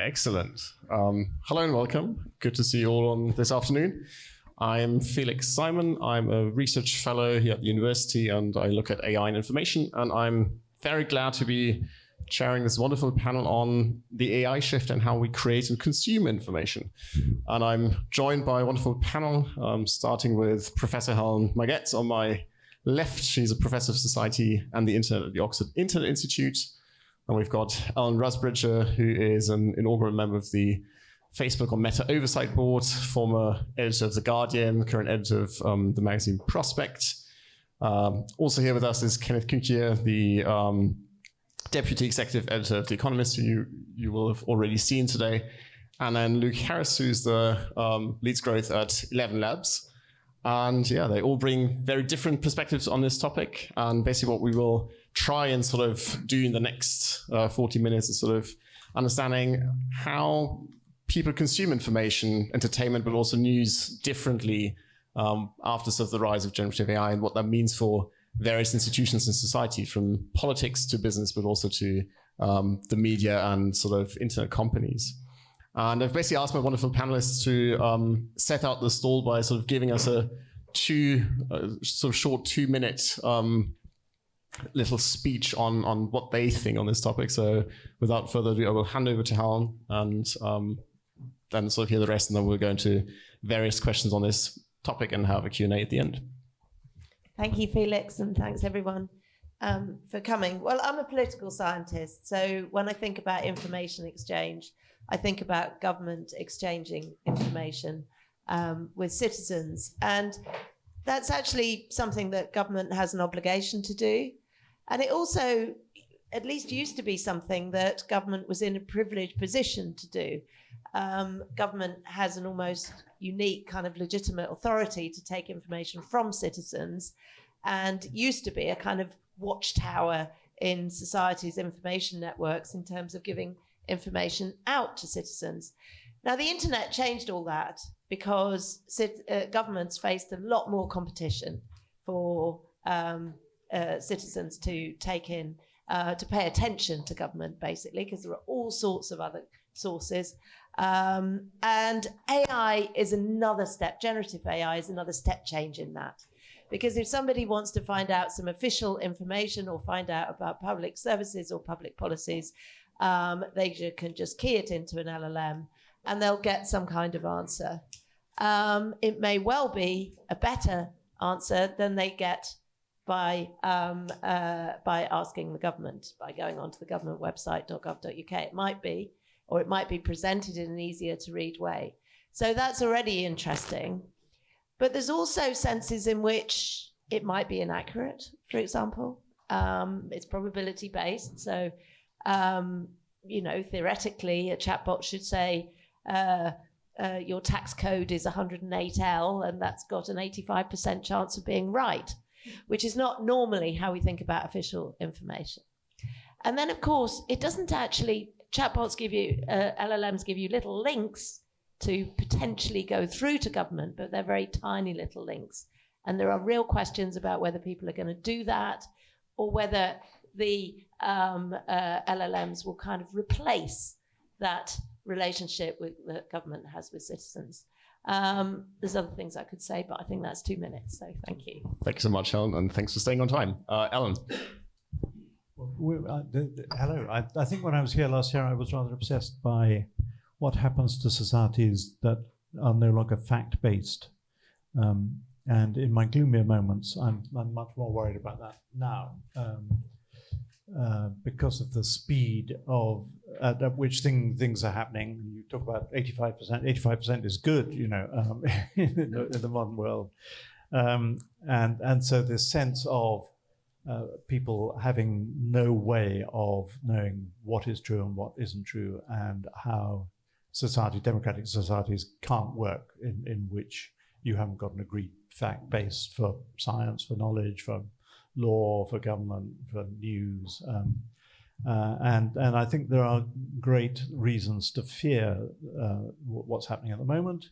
Excellent. Hello and welcome. Good to see you all on this afternoon. I'm Felix Simon. I'm a research fellow here at the university and I look at AI and information, and I'm very glad to be chairing this wonderful panel on the AI shift and how we create and consume information. And I'm joined by a wonderful panel, starting with Professor Helen Margetts on my left. She's a professor of society and the internet at the Oxford Internet Institute. And we've got Rusbridger, who is an inaugural member of the Facebook or Meta Oversight Board, former editor of The Guardian, current editor of the magazine Prospect. Also here with us is Kenneth Cukier, the deputy executive editor of The Economist, who you will have already seen today. And then Luke Harries, who's the leads growth at ElevenLabs. And yeah, they all bring very different perspectives on this topic. And basically what we will try and sort of do in the next 40 minutes is sort of understanding how people consume information, entertainment, but also news differently after sort of the rise of generative AI, and what that means for various institutions in society, from politics to business, but also to the media and sort of internet companies. And I've basically asked my wonderful panelists to set out the stall by sort of giving us a sort of short 2-minute little speech on what they think on this topic. So without further ado, I will hand over to Helen and then sort of hear the rest, and then we'll go into various questions on this topic and have a Q&A at the end. Thank you, Felix, and thanks everyone for coming. Well, I'm a political scientist, so when I think about information exchange, I think about government exchanging information with citizens. And that's actually something that government has an obligation to do. And it also, at least used to be, something that government was in a privileged position to do. Government has an almost unique kind of legitimate authority to take information from citizens, and used to be a kind of watchtower in society's information networks in terms of giving information out to citizens. Now, the internet changed all that because governments faced a lot more competition for citizens to take in, to pay attention to government, basically, because there are all sorts of other sources. And AI is another step, generative AI is another step change in that. Because if somebody wants to find out some official information or find out about public services or public policies, they can just key it into an LLM and they'll get some kind of answer. It may well be a better answer than they get by asking the government, by going onto the government website, .gov.uk. It might be, or it might be presented in an easier to read way. So that's already interesting. But there's also senses in which it might be inaccurate, for example. It's probability based. So, theoretically, a chatbot should say, your tax code is 108L, and that's got an 85% chance of being right, which is not normally how we think about official information. And then, of course, it doesn't actually, chatbots give you, LLMs give you little links to potentially go through to government, but they're very tiny little links. And there are real questions about whether people are going to do that, or whether the LLMs will kind of replace that relationship that government has with citizens. There's other things I could say, but I think that's 2 minutes, so thank you. Thank you so much, Helen, and thanks for staying on time. Ellen. Hello. I think when I was here last year, I was rather obsessed by what happens to societies that are no longer fact-based. And in my gloomier moments, I'm much more worried about that now, because of the speed of at which things are happening. You talk about 85%. 85% is good, in the modern world. And so this sense of people having no way of knowing what is true and what isn't true, and how democratic societies can't work in which you haven't got an agreed fact base for science, for knowledge, for law, for government, for news. And I think there are great reasons to fear what's happening at the moment,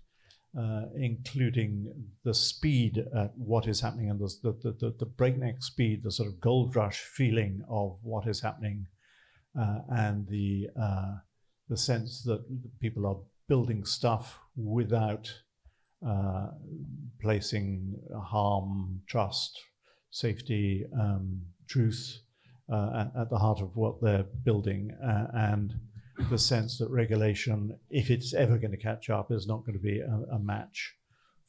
including the speed at what is happening, and the breakneck speed, the sort of gold rush feeling of what is happening, and the the sense that people are building stuff without placing harm, trust, safety, truth at the heart of what they're building, and the sense that regulation, if it's ever going to catch up, is not going to be a match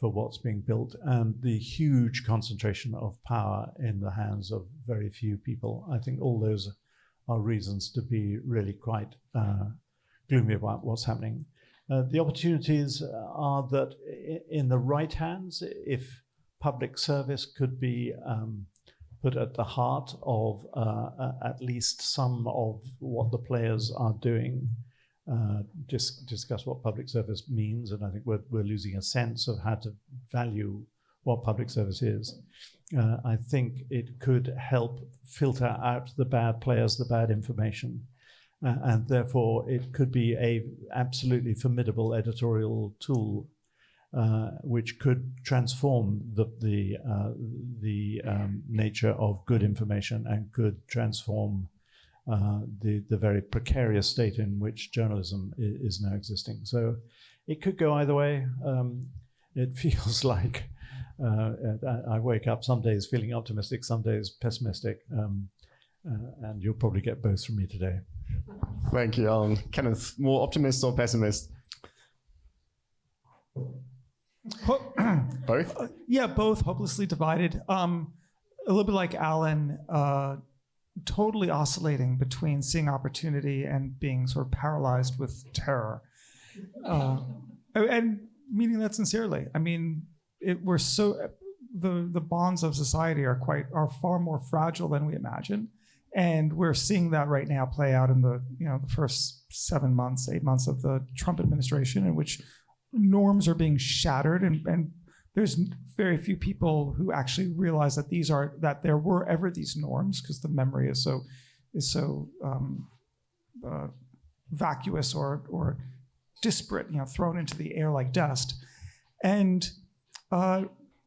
for what's being built, and the huge concentration of power in the hands of very few people. I think all those are reasons to be really quite gloomy about what's happening. The opportunities are that in the right hands, if public service could be put at the heart of at least some of what the players are doing, discuss what public service means, and I think we're losing a sense of how to value what public service is. I think it could help filter out the bad players, the bad information, and therefore it could be a absolutely formidable editorial tool which could transform the nature of good information and could transform the very precarious state in which journalism is now existing. So it could go either way. It feels like I wake up some days feeling optimistic, some days pessimistic, and you'll probably get both from me today. Thank you, Alan. Kenneth, more optimist or pessimist? Both? Yeah, both, hopelessly divided. A little bit like Alan, totally oscillating between seeing opportunity and being sort of paralyzed with terror. And meaning that sincerely. I mean, we're so, the bonds of society are far more fragile than we imagine. And we're seeing that right now play out in the first 8 months of the Trump administration, in which norms are being shattered, and there's very few people who actually realize that there were ever these norms, because the memory is so vacuous or disparate, thrown into the air like dust. And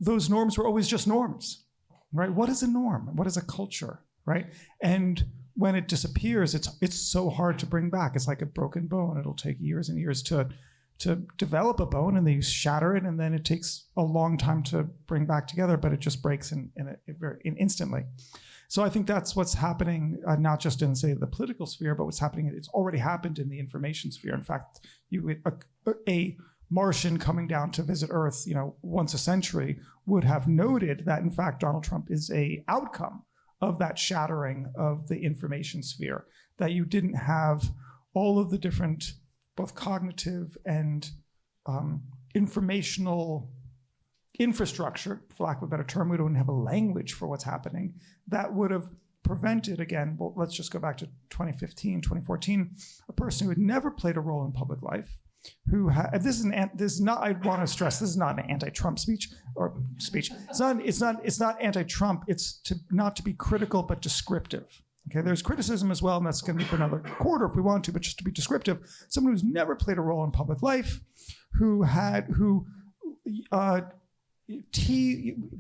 those norms were always just norms, right? What is a norm? What is a culture, right? And when it disappears, it's so hard to bring back. It's like a broken bone. It'll take years and years to develop a bone, and then you shatter it, and then it takes a long time to bring back together, but it just breaks in instantly. So I think that's what's happening, not just in, say, the political sphere, but what's happening, it's already happened in the information sphere. In fact, a Martian coming down to visit Earth, once a century, would have noted that, in fact, Donald Trump is a outcome of that shattering of the information sphere, that you didn't have all of the different both cognitive and informational infrastructure, for lack of a better term. We don't have a language for what's happening that would have prevented, again, well, let's just go back to 2015, 2014, a person who had never played a role in public life, who this is not, I want to stress, this is not an anti-Trump speech. It's not anti-Trump. It's not to be critical, but descriptive. Okay, there's criticism as well, and that's going to be for another quarter if we want to, but just to be descriptive, someone who's never played a role in public life, who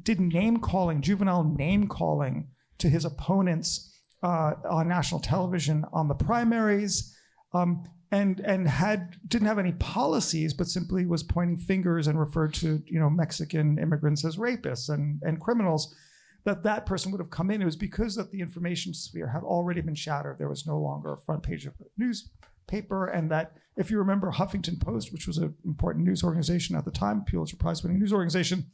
did juvenile name calling to his opponents on national television on the primaries, and didn't have any policies, but simply was pointing fingers and referred to Mexican immigrants as rapists and criminals. That person would have come in. It was because that the information sphere had already been shattered. There was no longer a front page of a newspaper, and that, if you remember, Huffington Post, which was an important news organization at the time, Pulitzer Prize-winning news organization,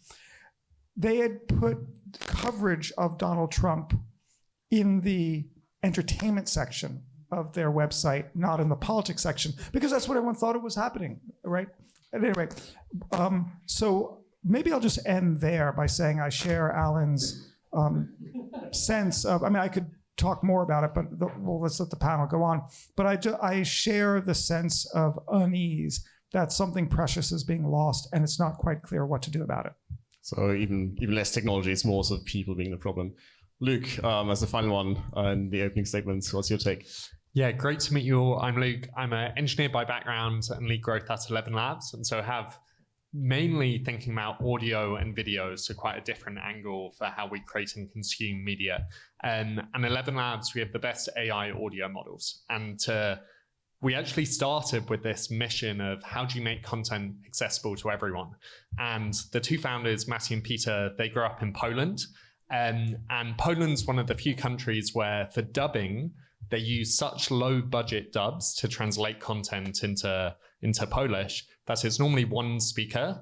they had put coverage of Donald Trump in the entertainment section of their website, not in the politics section, because that's what everyone thought it was happening, right? At any rate, so maybe I'll just end there by saying I share Alan's sense of, I could talk more about it, but let's let the panel go on. But I share the sense of unease that something precious is being lost, and it's not quite clear what to do about it. So even less technology, it's more sort of people being the problem. Luke, as the final one in the opening statements, what's your take? Yeah, great to meet you all. I'm Luke. I'm an engineer by background and lead growth at ElevenLabs, and so have mainly thinking about audio and video, so quite a different angle for how we create and consume media. And ElevenLabs, we have the best AI audio models. And to we actually started with this mission of how do you make content accessible to everyone? And the two founders, Matthew and Peter, they grew up in Poland. And Poland's one of the few countries where for dubbing, they use such low budget dubs to translate content into Polish that it's normally one speaker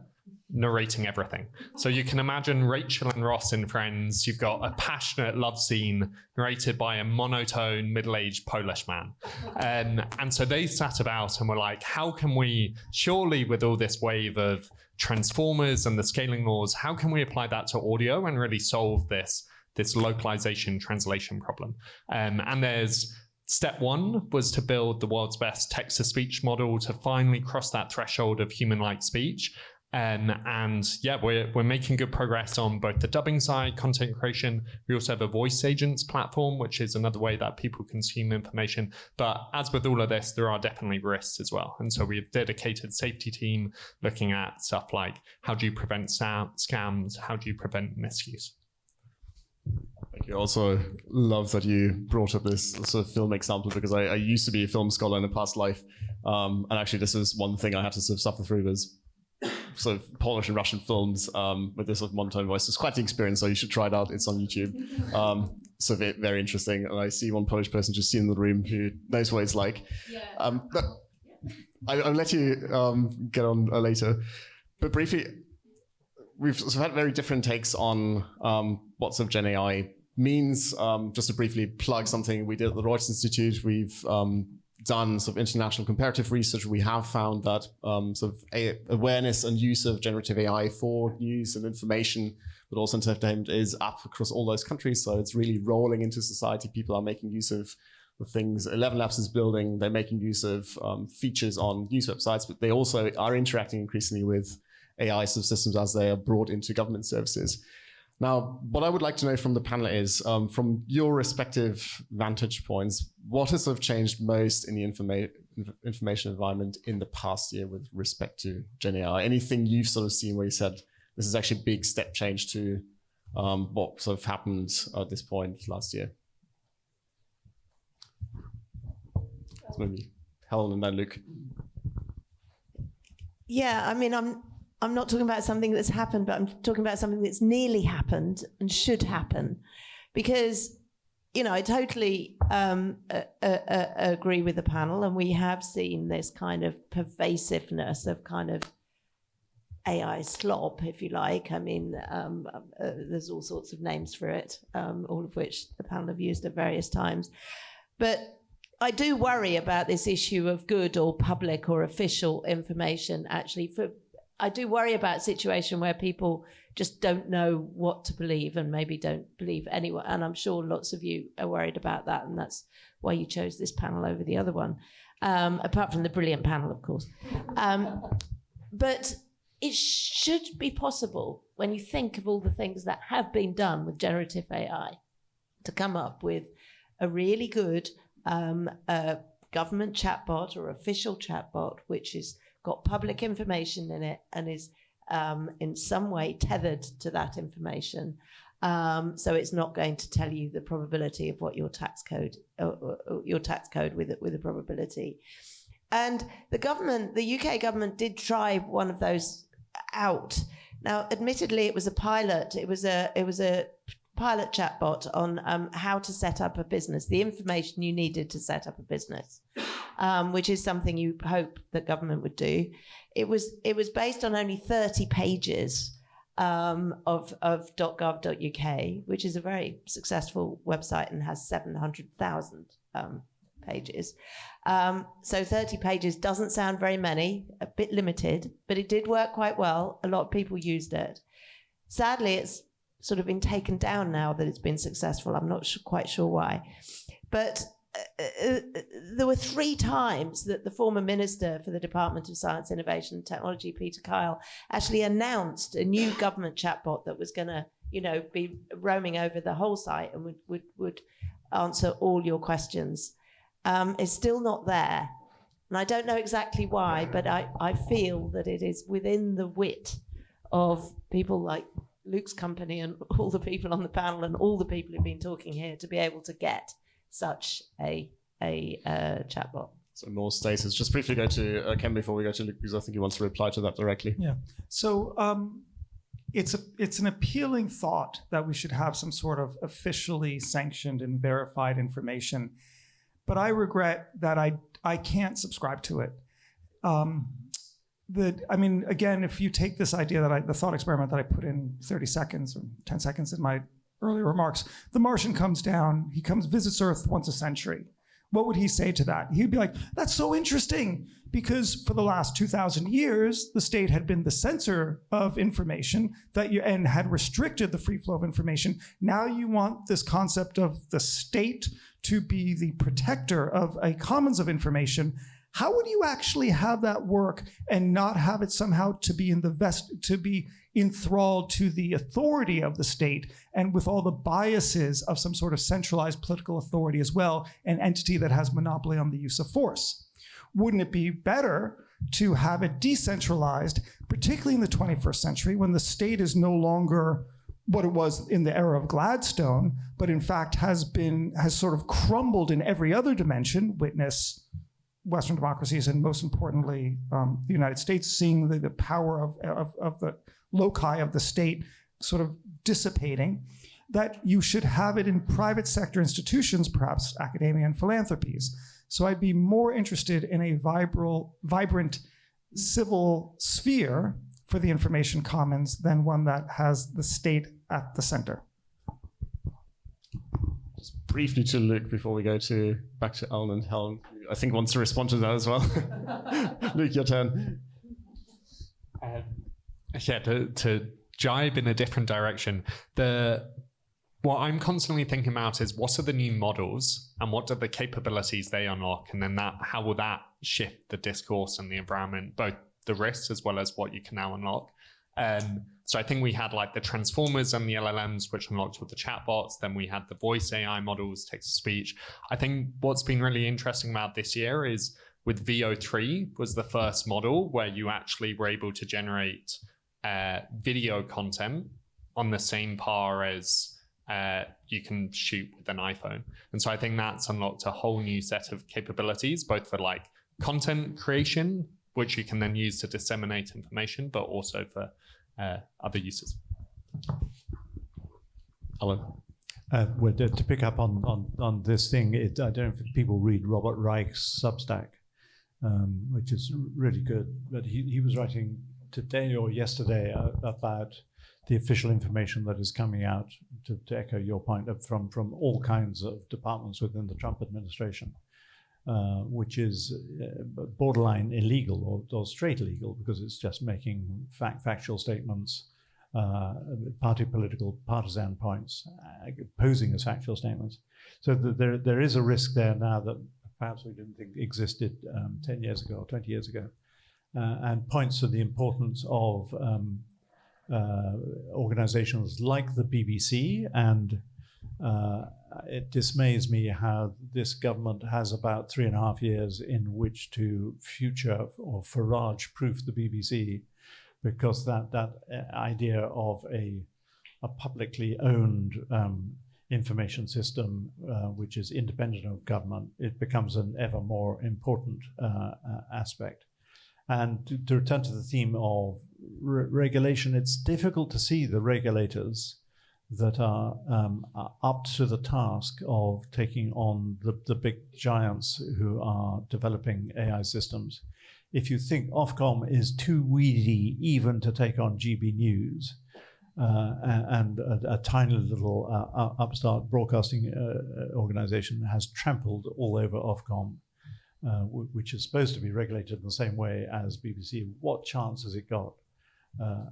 narrating everything. So you can imagine Rachel and Ross in Friends. You've got a passionate love scene narrated by a monotone middle-aged Polish man. And so they sat about and were like, how can we, surely with all this wave of transformers and the scaling laws, how can we apply that to audio and really solve this localization translation problem? And there's step one was to build the world's best text-to-speech model to finally cross that threshold of human-like speech. And yeah, we're making good progress on both the dubbing side, content creation. We also have a voice agents platform, which is another way that people consume information. But as with all of this, there are definitely risks as well. And so we have a dedicated safety team looking at stuff like how do you prevent scams? How do you prevent misuse? Thank you. I also love that you brought up this sort of film example, because I used to be a film scholar in a past life. And actually, this was one thing I had to sort of suffer through was sort of Polish and Russian films with this sort of monotone voice. It's quite an experience, so you should try it out. It's on YouTube. So very interesting. And I see one Polish person just sitting in the room who knows what it's like. Yeah. But I'll let you get on later. But briefly, we've sort of had very different takes on what sort of Gen AI means. Just to briefly plug something we did at the Reuters Institute, we've done sort of international comparative research. We have found that sort of awareness and use of generative AI for news and information, but also entertainment, is up across all those countries. So it's really rolling into society. People are making use of the things ElevenLabs is building. They're making use of features on news websites, but they also are interacting increasingly with AI systems as they are brought into government services. Now, what I would like to know from the panel is, from your respective vantage points, what has sort of changed most in the information environment in the past year with respect to Gen AI? Anything you've sort of seen where you said, this is actually a big step change to what sort of happened at this point last year? So maybe Helen and then Luke. Yeah, I mean, I'm not talking about something that's happened, but I'm talking about something that's nearly happened and should happen. Because, you know, I totally agree with the panel, and we have seen this kind of pervasiveness of kind of AI slop, if you like. I mean, there's all sorts of names for it, all of which the panel have used at various times. But I do worry about this issue of good or public or official information, actually. I do worry about a situation where people just don't know what to believe and maybe don't believe anyone. And I'm sure lots of you are worried about that. And that's why you chose this panel over the other one, apart from the brilliant panel, of course. But it should be possible, when you think of all the things that have been done with generative AI, to come up with a really good government chatbot or official chatbot, which is got public information in it and is in some way tethered to that information. So it's not going to tell you the probability of what your tax code with a probability. And the UK government did try one of those out. Now, admittedly, it was a pilot. It was a pilot chatbot on how to set up a business, the information you needed to set up a business, which is something you hope that government would do. It was based on only 30 pages of .gov.uk, which is a very successful website and has 700,000 pages. So 30 pages doesn't sound very many, a bit limited, but it did work quite well. A lot of people used it. Sadly, it's sort of been taken down now that it's been successful. I'm not quite sure why. But there were 3 times that the former Minister for the Department of Science, Innovation and Technology, Peter Kyle, actually announced a new government chatbot that was going to, be roaming over the whole site and would answer all your questions. It's still not there. And I don't know exactly why, but I feel that it is within the wit of people like Luke's company and all the people on the panel and all the people who've been talking here to be able to get such a chatbot. So more status. Just briefly go to Ken before we go to Luke, because I think he wants to reply to that directly. Yeah. So it's an appealing thought that we should have some sort of officially sanctioned and verified information, but I regret that I can't subscribe to it. Again, if you take this idea that the thought experiment that I put in 30 seconds or 10 seconds in my earlier remarks, the Martian comes down, he visits Earth once a century. What would he say to that? He'd be like, that's so interesting, because for the last 2,000 years, the state had been the censor of information and had restricted the free flow of information. Now you want this concept of the state to be the protector of a commons of information. How would you actually have that work and not have it somehow to be enthralled to the authority of the state, and with all the biases of some sort of centralized political authority as well, an entity that has monopoly on the use of force? Wouldn't it be better to have it decentralized, particularly in the 21st century, when the state is no longer what it was in the era of Gladstone, but in fact has sort of crumbled in every other dimension, witness Western democracies, and most importantly, the United States, seeing the power of the loci of the state sort of dissipating, that you should have it in private sector institutions, perhaps academia and philanthropies. So I'd be more interested in a vibrant civil sphere for the information commons than one that has the state at the center. Just briefly to Luke before we go back to Alan and Helen, who I think wants to respond to that as well. Luke, your turn. To jibe in a different direction, what I'm constantly thinking about is what are the new models and what are the capabilities they unlock, and then how will that shift the discourse and the environment, both the risks as well as what you can now unlock. So I think we had like the transformers and the LLMs, which unlocked with the chatbots. Then we had the voice AI models, text-to-speech. I think what's been really interesting about this year is with VO3 was the first model where you actually were able to generate video content on the same par as you can shoot with an iPhone. And so I think that's unlocked a whole new set of capabilities, both for like content creation, which you can then use to disseminate information, but also for other uses. Alan. To pick up on this thing, I don't know if people read Robert Reich's Substack, which is really good, but he was writing today or yesterday about the official information that is coming out, to echo your point, from all kinds of departments within the Trump administration, which is borderline illegal or straight illegal, because it's just making factual statements, partisan points, posing as factual statements. So there is a risk there now that perhaps we didn't think existed 10 years ago or 20 years ago, and points to the importance of organizations like the BBC. And it dismays me how this government has about 3.5 years in which to future or Farage-proof the BBC, because that idea of a publicly owned information system which is independent of government, it becomes an ever more important aspect. And to return to the theme of regulation, it's difficult to see the regulators that are up to the task of taking on the big giants who are developing AI systems. If you think Ofcom is too weedy even to take on GB News, and a tiny little upstart broadcasting organization has trampled all over Ofcom, which is supposed to be regulated in the same way as BBC, what chance has it got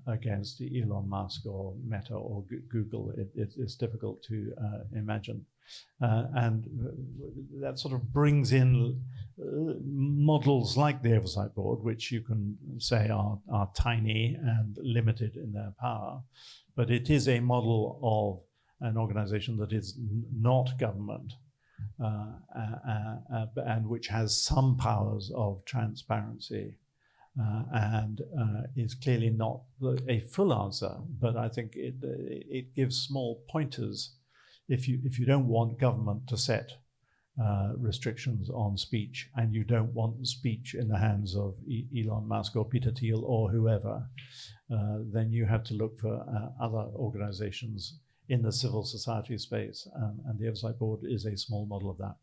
against Elon Musk or Meta or Google? It's difficult to imagine. And that sort of brings in models like the Oversight Board, which you can say are tiny and limited in their power, but it is a model of an organization that is not government, and which has some powers of transparency, and is clearly not a full answer, but I think it gives small pointers if you don't want government to set restrictions on speech, and you don't want speech in the hands of Elon Musk or Peter Thiel or whoever, then you have to look for other organizations in the civil society space, and the Oversight Board is a small model of that.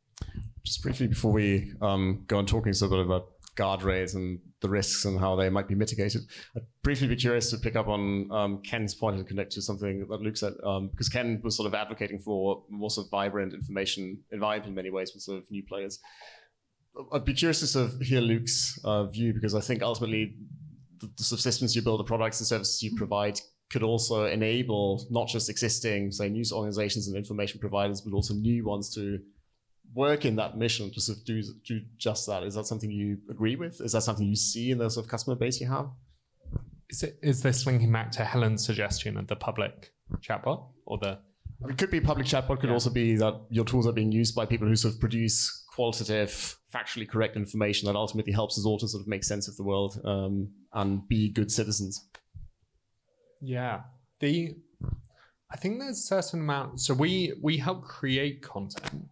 Just briefly before we go on talking a bit about guardrails and the risks and how they might be mitigated, I'd briefly be curious to pick up on Ken's point and connect to something that Luke said, because Ken was sort of advocating for more sort of vibrant information environment in many ways with sort of new players. I'd be curious to sort of hear Luke's view, because I think ultimately the sort of systems you build, the products and services you provide could also enable not just existing, say, news organizations and information providers, but also new ones to work in that mission to sort of do just that. Is that something you agree with? Is that something you see in the sort of customer base you have? Is this linking back to Helen's suggestion of the public chatbot, or the? It could be public chatbot, could also be that your tools are being used by people who sort of produce qualitative, factually correct information that ultimately helps us all to sort of make sense of the world and be good citizens. Yeah, I think there's a certain amount. So we help create content.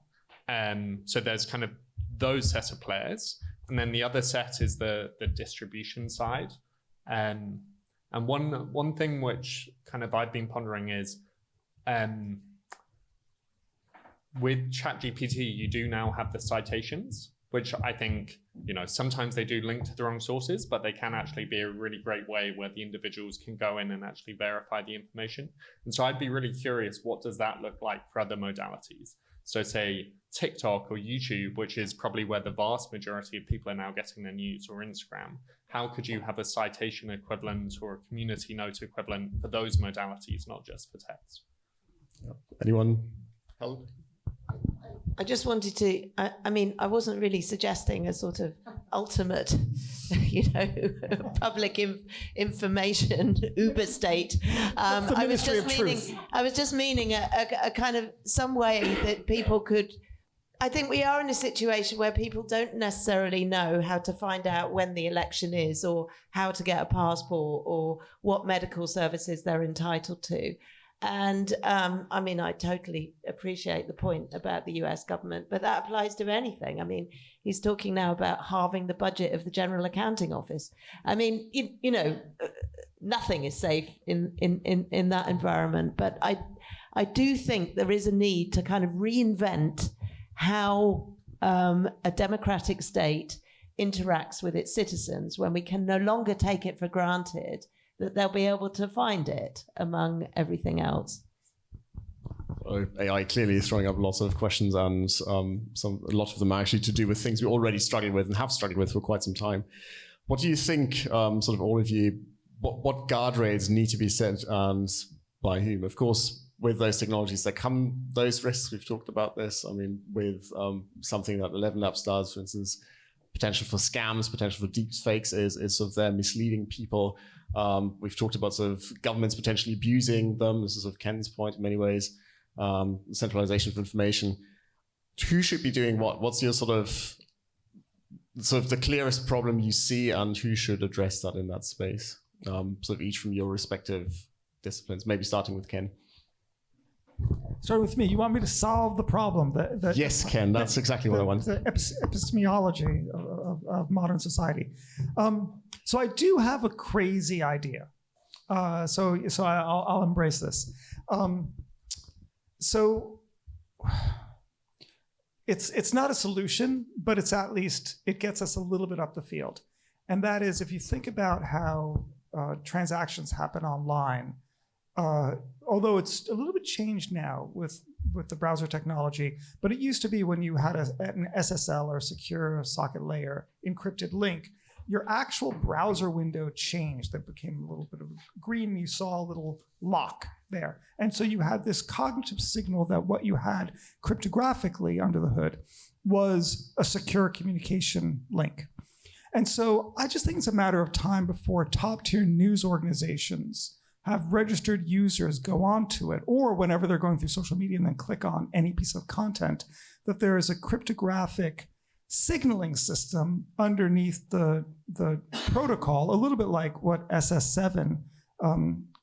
So there's kind of those set of players, and then the other set is the distribution side. And one thing which kind of I've been pondering is, with ChatGPT, you do now have the citations, which I think, sometimes they do link to the wrong sources, but they can actually be a really great way where the individuals can go in and actually verify the information. And so I'd be really curious, what does that look like for other modalities? So say TikTok or YouTube, which is probably where the vast majority of people are now getting their news, or Instagram. How could you have a citation equivalent or a community note equivalent for those modalities, not just for text? Anyone? Helen? I just wanted to, I wasn't really suggesting a sort of ultimate, public information Uber state. I was just meaning a kind of some way that people could, I think we are in a situation where people don't necessarily know how to find out when the election is, or how to get a passport, or what medical services they're entitled to. And I totally appreciate the point about the US government, but that applies to anything. He's talking now about halving the budget of the General Accounting Office. Nothing is safe in that environment. But I do think there is a need to kind of reinvent how a democratic state interacts with its citizens, when we can no longer take it for granted that they'll be able to find it among everything else. AI clearly is throwing up lots of questions, and a lot of them are actually to do with things we're already struggling with and have struggled with for quite some time. What do you think, sort of all of you, what guardrails need to be set, and by whom? Of course, with those technologies, there come those risks. We've talked about this. With something that ElevenLabs does, for instance, potential for scams, potential for deep fakes is sort of there misleading people. We've talked about sort of governments potentially abusing them. This is sort of Ken's point in many ways. Centralization of information. Who should be doing what? What's your sort of the clearest problem you see, and who should address that in that space? Sort of each from your respective disciplines, maybe starting with Ken. Start with me. You want me to solve the problem? Yes, Ken, that's exactly what I want. The epistemology of modern society. So I do have a crazy idea. So I'll embrace this. So it's not a solution, but it's at least, it gets us a little bit up the field. And that is, if you think about how transactions happen online, although it's a little bit changed now with the browser technology, but it used to be when you had an SSL or secure socket layer encrypted link, your actual browser window changed. That became a little bit of green. You saw a little lock there. And so you had this cognitive signal that what you had cryptographically under the hood was a secure communication link. And so I just think it's a matter of time before top tier news organizations have registered users go onto it, or whenever they're going through social media and then click on any piece of content, that there is a cryptographic signaling system underneath the protocol, a little bit like what SS7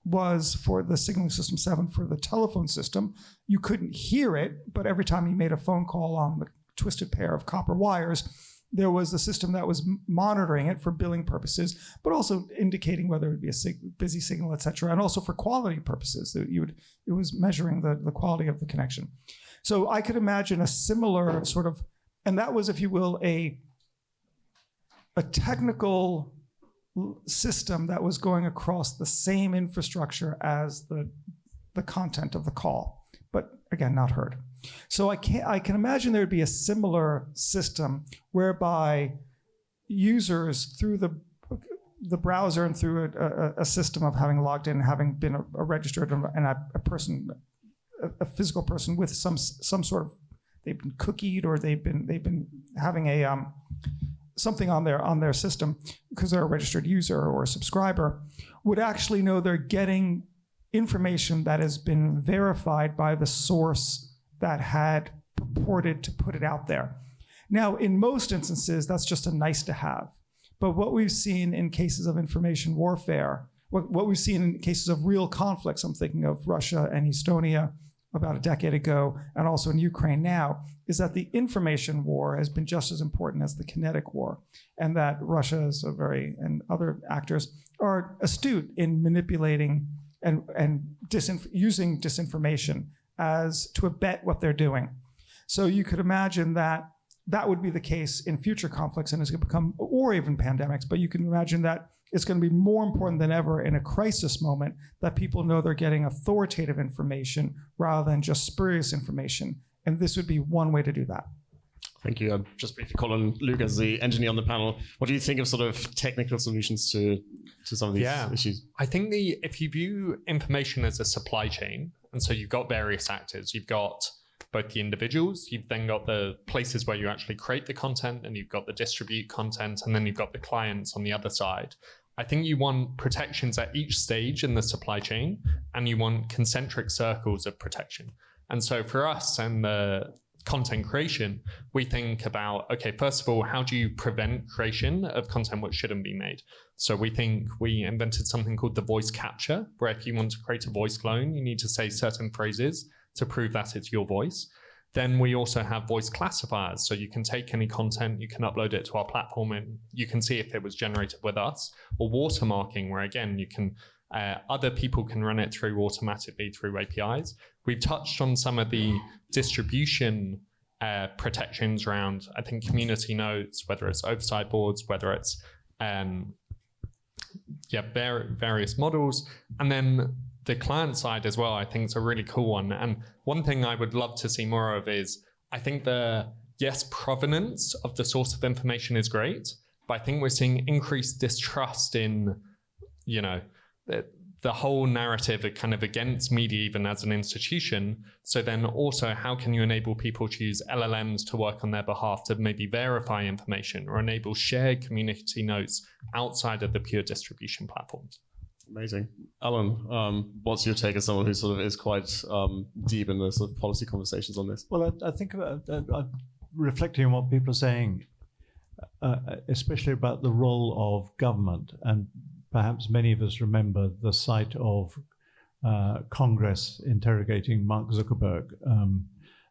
was for the signaling system 7 for the telephone system. You couldn't hear it, but every time you made a phone call on the twisted pair of copper wires. There was the system that was monitoring it for billing purposes, but also indicating whether it would be a busy signal, et cetera, and also for quality purposes. It was measuring the quality of the connection. So I could imagine a similar sort of, and that was, if you will, a technical system that was going across the same infrastructure as the content of the call, but again, not heard. So I can imagine there would be a similar system whereby users through the browser and through a system of having logged in, having been a registered and a physical person with some sort of, they've been cookied or they've been having a something on their system because they're a registered user or a subscriber, would actually know they're getting information that has been verified by the source that had purported to put it out there. Now, in most instances, that's just a nice to have. But what we've seen in cases of information warfare, what we've seen in cases of real conflicts, I'm thinking of Russia and Estonia about a decade ago, and also in Ukraine now, is that the information war has been just as important as the kinetic war, and that Russia and other actors are astute in manipulating and using disinformation as to abet what they're doing. So you could imagine that would be the case in future conflicts, and it's going to become, or even pandemics, but you can imagine that it's going to be more important than ever in a crisis moment that people know they're getting authoritative information rather than just spurious information. And this would be one way to do that. Thank you. I'll just briefly call on Luke as the engineer on the panel. What do you think of sort of technical solutions to some of these issues? I think if you view information as a supply chain, and so you've got various actors, you've got both the individuals, you've then got the places where you actually create the content, and you've got the distribute content, and then you've got the clients on the other side. I think you want protections at each stage in the supply chain, and you want concentric circles of protection. And so for us and the content creation, we think about, okay, first of all, how do you prevent creation of content which shouldn't be made? So we think we invented something called the voice capture, where if you want to create a voice clone, you need to say certain phrases to prove that it's your voice. Then we also have voice classifiers. So you can take any content, you can upload it to our platform, and you can see if it was generated with us. Or watermarking, where again, you can other people can run it through automatically through APIs. We've touched on some of the distribution protections around, I think, community nodes, whether it's oversight boards, whether it's various models. And then the client side as well, I think is a really cool one. And one thing I would love to see more of is, I think provenance of the source of information is great, but I think we're seeing increased distrust in, the whole narrative kind of against media even as an institution. So then also, how can you enable people to use LLMs to work on their behalf to maybe verify information or enable shared community notes outside of the pure distribution platforms? Amazing. Alan, what's your take as someone who sort of is quite deep in the sort of policy conversations on this? Well, I think reflecting on what people are saying, especially about the role of government, and perhaps many of us remember the sight of Congress interrogating Mark Zuckerberg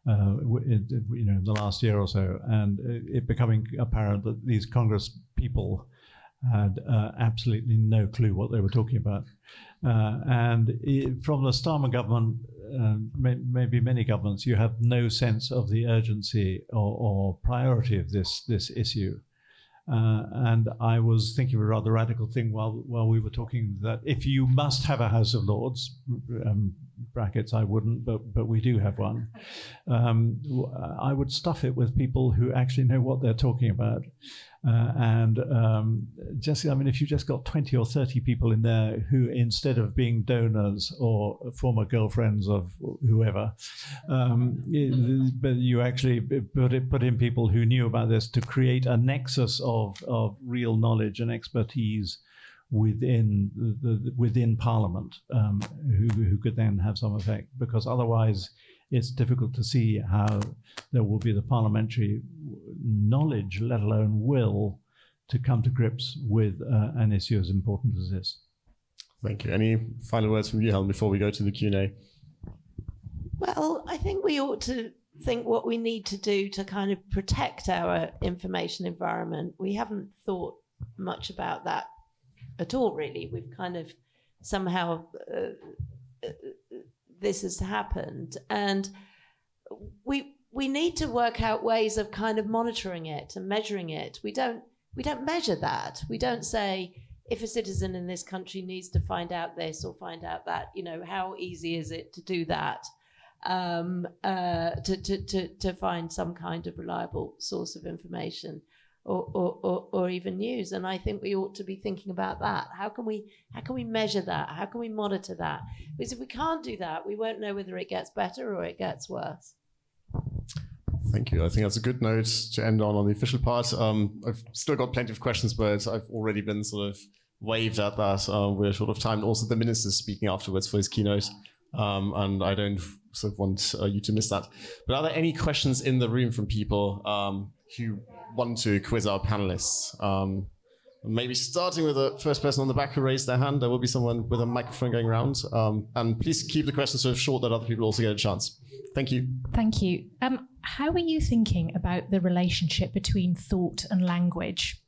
in the last year or so, and it becoming apparent that these Congress people had absolutely no clue what they were talking about. From the Starmer government, maybe many governments, you have no sense of the urgency or priority of this issue. And I was thinking of a rather radical thing while we were talking, that if you must have a House of Lords, brackets I wouldn't, but we do have one, I would stuff it with people who actually know what they're talking about. If you just got 20 or 30 people in there who, instead of being donors or former girlfriends of whoever, but you actually put in people who knew about this to create a nexus of real knowledge and expertise within Parliament, who could then have some effect, because otherwise it's difficult to see how there will be the parliamentary knowledge, let alone will, to come to grips with an issue as important as this. Thank you. Any final words from you, Helen, before we go to the Q&A? Well, I think we ought to think what we need to do to kind of protect our information environment, we haven't thought much about that at all, really. We've kind of somehow this has happened, and we need to work out ways of kind of monitoring it and measuring it. We don't measure that. We don't say, if a citizen in this country needs to find out this or find out that, how easy is it to do that? To find some kind of reliable source of information or even news. And I think we ought to be thinking about that. How can we measure that? How can we monitor that? Because if we can't do that, we won't know whether it gets better or it gets worse. Thank you. I think that's a good note to end on the official part. I've still got plenty of questions, but I've already been sort of waved at that. We're short of time. And also the minister's speaking afterwards for his keynote. And I don't sort of want you to miss that. But are there any questions in the room from people who want to quiz our panelists? Maybe starting with the first person on the back who raised their hand. There will be someone with a microphone going around. And please keep the questions sort of short that other people also get a chance. Thank you. Thank you. How are you thinking about the relationship between thought and language?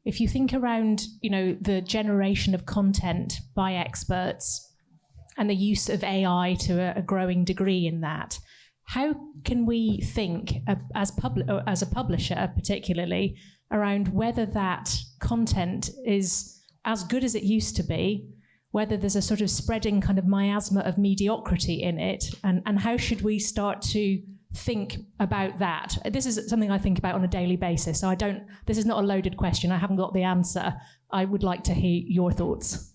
If you think around, the generation of content by experts and the use of AI to a growing degree in that, how can we think as a publisher particularly around whether that content is as good as it used to be, whether there's a sort of spreading kind of miasma of mediocrity in it, and how should we start to think about that? This is something I think about on a daily basis, so this is not a loaded question. I haven't got the answer. I would like to hear your thoughts.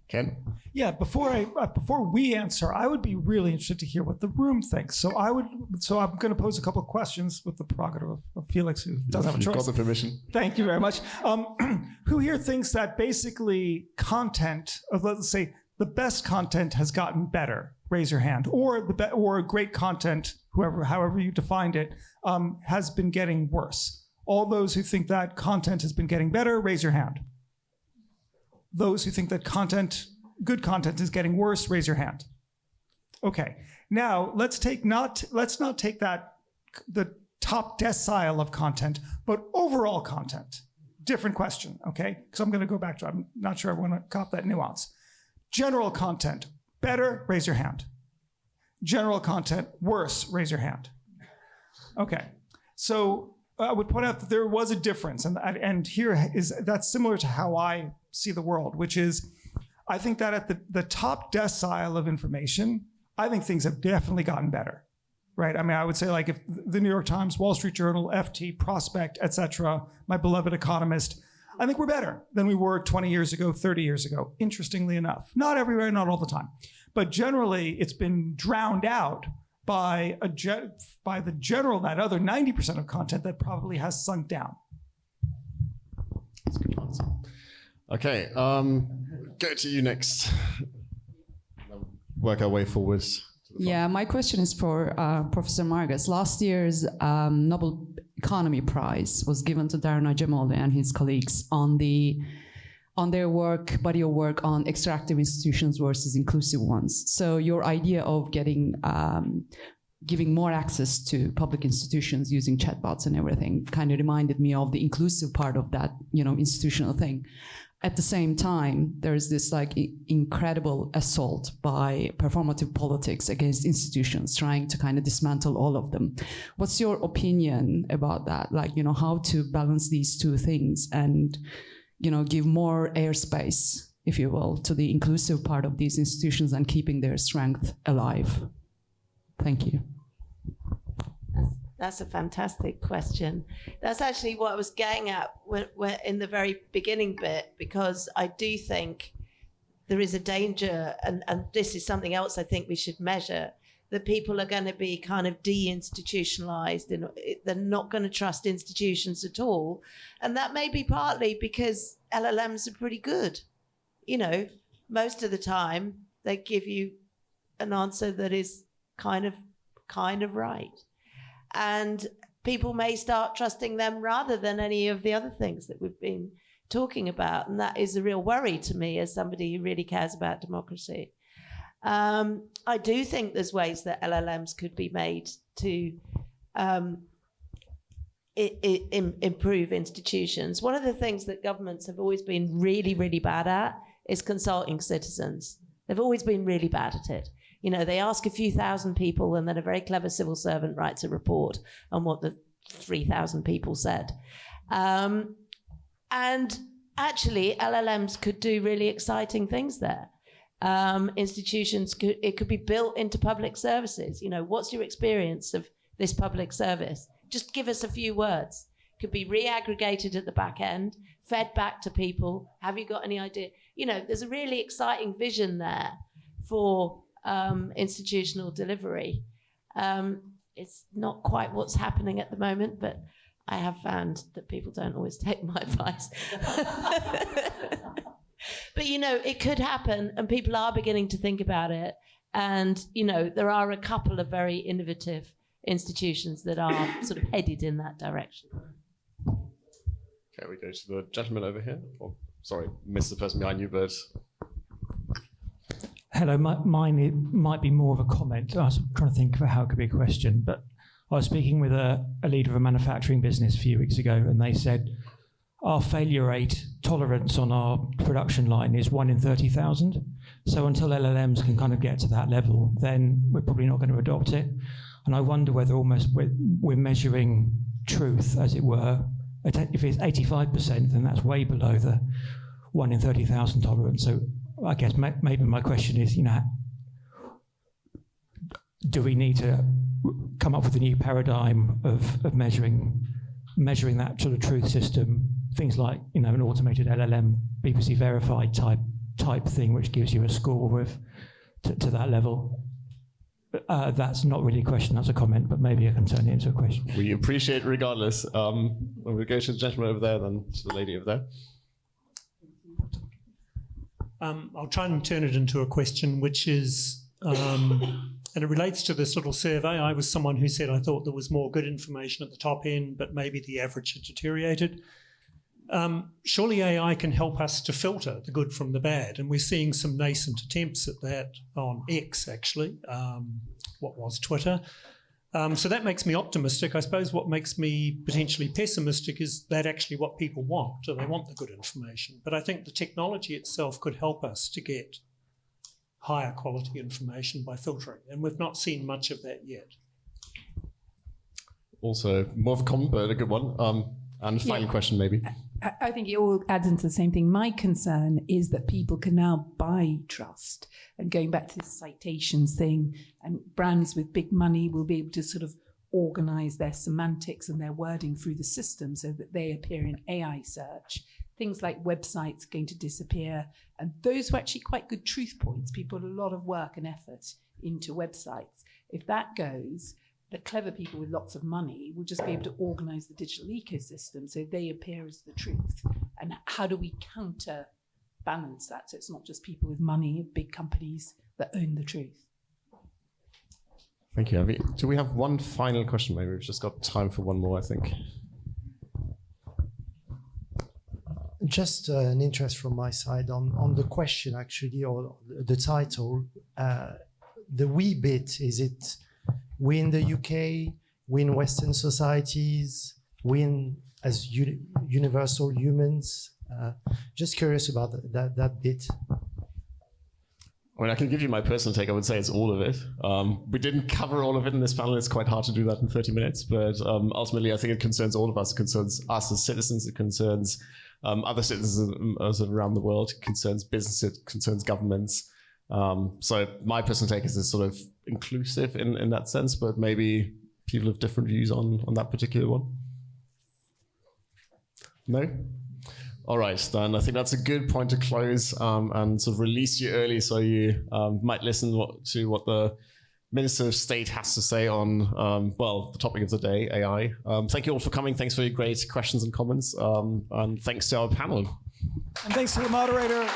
Ken? Yeah, before we answer, I would be really interested to hear what the room thinks. So I'm going to pose a couple of questions with the prerogative of Felix, who doesn't have a choice. You've got the permission. Thank you very much. Who here thinks that basically content, let's say the best content has gotten better? Raise your hand. Or great content, however you defined it, has been getting worse. All those who think that content has been getting better, raise your hand. Those who think that good content is getting worse, raise your hand. Okay, now let's not take that the top decile of content, but overall content. Different question, okay? Because I'm going to go back to, I'm not sure everyone caught that nuance. General content, better, raise your hand. General content, worse, raise your hand. Okay, so I would point out that there was a difference, and that's similar to how I see the world, which is, I think that at the top decile of information, I think things have definitely gotten better, right? I mean, I would say like if the New York Times, Wall Street Journal, FT, Prospect, etc., my beloved Economist, I think we're better than we were 20 years ago, 30 years ago, interestingly enough. Not everywhere, not all the time. But generally, it's been drowned out by the general, that other 90% of content that probably has sunk down. That's a good answer. Okay, go to you next. Work our way forward. Yeah, my question is for Professor Margetts. Last year's Nobel Economy Prize was given to Daron Acemoglu and his colleagues on their body of work on extractive institutions versus inclusive ones. So your idea of giving more access to public institutions using chatbots and everything kind of reminded me of the inclusive part of that, institutional thing. At the same time, there's this incredible assault by performative politics against institutions, trying to kind of dismantle all of them. What's your opinion about that? How to balance these two things and, give more airspace, if you will, to the inclusive part of these institutions and keeping their strength alive? Thank you. That's a fantastic question. That's actually what I was getting at in the very beginning bit, because I do think there is a danger, and this is something else I think we should measure, that people are going to be kind of de-institutionalized and they're not going to trust institutions at all. And that may be partly because LLMs are pretty good. Most of the time they give you an answer that is kind of right. And people may start trusting them rather than any of the other things that we've been talking about. And that is a real worry to me as somebody who really cares about democracy. I do think there's ways that LLMs could be made to improve institutions. One of the things that governments have always been really, really bad at is consulting citizens. They've always been really bad at it. They ask a few thousand people and then a very clever civil servant writes a report on what the 3,000 people said. And actually, LLMs could do really exciting things there. Institutions, it could be built into public services. What's your experience of this public service? Just give us a few words. It could be reaggregated at the back end, fed back to people. Have you got any idea? There's a really exciting vision there for institutional delivery. It's not quite what's happening at the moment, but I have found that people don't always take my advice. But, it could happen, and people are beginning to think about it. And, there are a couple of very innovative institutions that are sort of headed in that direction. Okay, we go to the gentleman over here. Oh, sorry, missed the person behind you, but... Hello, mine it might be more of a comment. I was trying to think of how it could be a question, but I was speaking with a leader of a manufacturing business a few weeks ago, and they said, our failure rate tolerance on our production line is 1 in 30,000. So until LLMs can kind of get to that level, then we're probably not going to adopt it. And I wonder whether almost we're measuring truth, as it were. If it's 85%, then that's way below the 1 in 30,000 tolerance. So I guess maybe my question is, do we need to come up with a new paradigm of measuring that sort of truth system? Things like, an automated LLM, BBC verified type thing, which gives you a score to that level. That's not really a question, that's a comment, but maybe I can turn it into a question. We appreciate it regardless. We'll go to the gentleman over there, then to the lady over there. I'll try and turn it into a question, which is, and it relates to this little survey. I was someone who said I thought there was more good information at the top end, but maybe the average had deteriorated. Surely AI can help us to filter the good from the bad, and we're seeing some nascent attempts at that on X, actually, what was Twitter. So that makes me optimistic. I suppose what makes me potentially pessimistic is that actually what people want. So they want the good information. But I think the technology itself could help us to get higher quality information by filtering, and we've not seen much of that yet. Also, more of a comment, but a good one. And final question, maybe. I think it all adds into the same thing. My concern is that people can now buy trust. And going back to this citations thing, and brands with big money will be able to sort of organize their semantics and their wording through the system so that they appear in AI search. Things like websites are going to disappear. And those were actually quite good truth points. People put a lot of work and effort into websites. If that goes, the clever people with lots of money will just be able to organize the digital ecosystem so they appear as the truth. And how do we counterbalance that so it's not just people with money, big companies that own the truth? Thank you. Do we have one final question? Maybe we've just got time for one more, I think. Just an interest from my side on the question, actually, or the title. The we bit, is it we in the UK, we in Western societies, we in as universal humans? Just curious about that bit. I mean, I can give you my personal take. I would say it's all of it. We didn't cover all of it in this panel. It's quite hard to do that in 30 minutes. But ultimately, I think it concerns all of us. It concerns us as citizens. It concerns other citizens around the world. It concerns businesses. It concerns governments. So my personal take is it's sort of inclusive in that sense. But maybe people have different views on that particular one. No? All right, then I think that's a good point to close and sort of release you early so you might listen to what the Minister of State has to say on, well, the topic of the day, AI. Thank you all for coming. Thanks for your great questions and comments. And thanks to our panel. And thanks to the moderator.